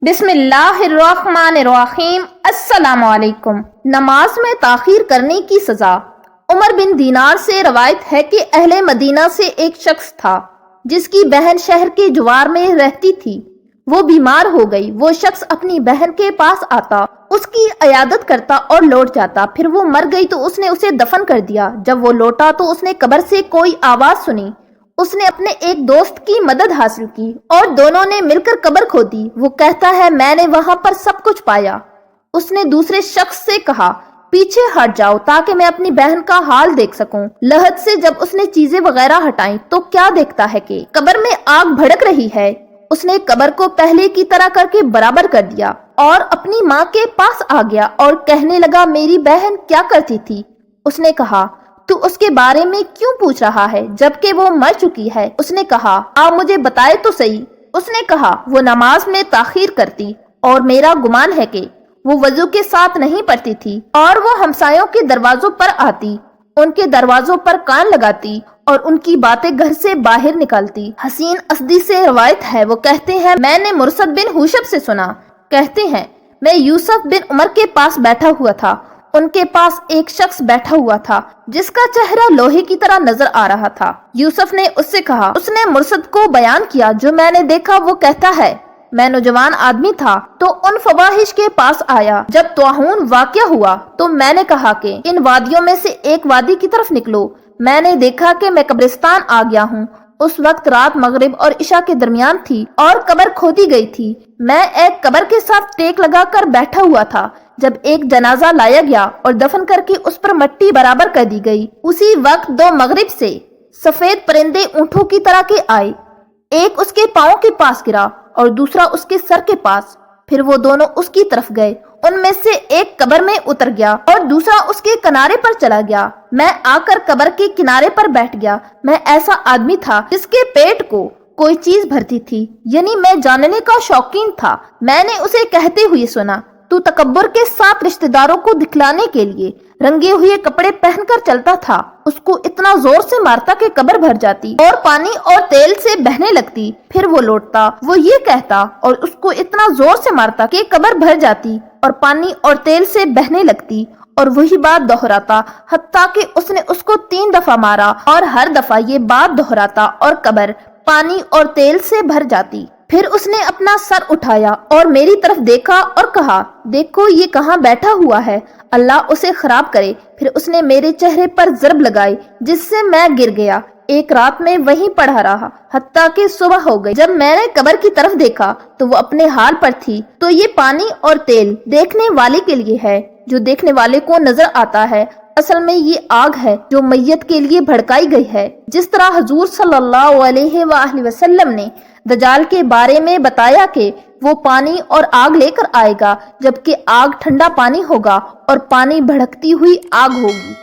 بسم اللہ الرحمن الرحیم۔ السلام علیکم۔ نماز میں تاخیر کرنے کی سزا۔ عمر بن دینار سے روایت ہے کہ اہل مدینہ سے ایک شخص تھا جس کی بہن شہر کے جوار میں رہتی تھی۔ وہ بیمار ہو گئی۔ وہ شخص اپنی بہن کے پاس آتا، اس کی عیادت کرتا اور لوٹ جاتا۔ پھر وہ مر گئی تو اس نے اسے دفن کر دیا۔ جب وہ لوٹا تو اس نے قبر سے کوئی آواز سنی۔ اس نے اپنے ایک دوست کی مدد حاصل کی اور دونوں نے مل کر قبر کھودی۔ وہ کہتا ہے میں نے وہاں پر سب کچھ پایا۔ اس نے دوسرے شخص سے کہا پیچھے ہٹ جاؤ تاکہ میں اپنی بہن کا حال دیکھ سکوں۔ لحد سے جب اس نے چیزیں وغیرہ ہٹائیں تو کیا دیکھتا ہے کہ قبر میں آگ بھڑک رہی ہے۔ اس نے قبر کو پہلے کی طرح کر کے برابر کر دیا اور اپنی ماں کے پاس آ گیا اور کہنے لگا میری بہن کیا کرتی تھی؟ اس نے کہا تو اس کے بارے میں کیوں پوچھ رہا ہے جبکہ وہ مر چکی ہے؟ اس نے کہا آپ مجھے بتائے تو صحیح۔ اس نے کہا وہ نماز میں تاخیر کرتی اور میرا گمان ہے کہ وہ وضو کے ساتھ نہیں پڑھتی تھی اور وہ ہمسایوں کے دروازوں پر آتی، ان کے دروازوں پر کان لگاتی اور ان کی باتیں گھر سے باہر نکالتی۔ حسین اسدی سے روایت ہے، وہ کہتے ہیں میں نے مرثد بن ہوشب سے سنا، کہتے ہیں میں یوسف بن عمر کے پاس بیٹھا ہوا تھا۔ ان کے پاس ایک شخص بیٹھا ہوا تھا جس کا چہرہ لوہے کی طرح نظر آ رہا تھا۔ یوسف نے اس سے کہا، اس نے مرثد کو بیان کیا جو میں نے دیکھا۔ وہ کہتا ہے میں نوجوان آدمی تھا تو ان فواحش کے پاس آیا۔ جب طاعون واقع ہوا تو میں نے کہا کہ ان وادیوں میں سے ایک وادی کی طرف نکلو۔ میں نے دیکھا کہ میں قبرستان آ گیا ہوں۔ اس وقت رات مغرب اور عشاء کے درمیان تھی اور قبر کھودی گئی تھی۔ میں ایک قبر کے ساتھ ٹیک لگا کر بیٹھا ہوا تھا جب ایک جنازہ لایا گیا اور دفن کر کے اس پر مٹی برابر کر دی گئی۔ اسی وقت دو مغرب سے سفید پرندے اونٹوں کی طرح کے آئے، ایک اس کے پاؤں کے پاس گرا اور دوسرا اس کے سر کے پاس۔ پھر وہ دونوں اس کی طرف گئے، ان میں سے ایک قبر میں اتر گیا اور دوسرا اس کے کنارے پر چلا گیا۔ میں آ کر قبر کے کنارے پر بیٹھ گیا۔ میں ایسا آدمی تھا جس کے پیٹ کو کوئی چیز بھرتی تھی، یعنی میں جاننے کا شوقین تھا۔ میں نے اسے کہتے ہوئے سنا تو تکبر کے ساتھ رشتہ داروں کو دکھلانے کے لیے رنگے ہوئے کپڑے پہن کر چلتا تھا۔ اس کو اتنا زور سے مارتا کہ قبر بھر جاتی اور پانی اور تیل سے بہنے لگتی۔ پھر وہ لوٹتا، وہ یہ کہتا اور اس کو اتنا زور سے مارتا کہ قبر بھر جاتی اور پانی اور تیل سے بہنے لگتی اور وہی بات دہراتا، حتیٰ کہ اس نے اس کو 3 دفعہ مارا اور ہر دفعہ یہ بات دہراتا اور قبر پانی اور تیل سے بھر جاتی۔ پھر اس نے اپنا سر اٹھایا اور میری طرف دیکھا اور کہا دیکھو یہ کہاں بیٹھا ہوا ہے، اللہ اسے خراب کرے۔ پھر اس نے میرے چہرے پر ضرب لگائی جس سے میں گر گیا۔ ایک رات میں وہیں پڑا رہا حتیٰ کہ صبح ہو گئی۔ جب میں نے قبر کی طرف دیکھا تو وہ اپنے حال پر تھی۔ تو یہ پانی اور تیل دیکھنے والے کے لیے ہے، جو دیکھنے والے کو نظر آتا ہے اصل میں یہ آگ ہے جو میت کے لیے بھڑکائی گئی ہے۔ جس طرح حضور صلی اللہ علیہ وآلہ وسلم نے دجال کے بارے میں بتایا کہ وہ پانی اور آگ لے کر آئے گا، جبکہ آگ ٹھنڈا پانی ہوگا اور پانی بھڑکتی ہوئی آگ ہوگی۔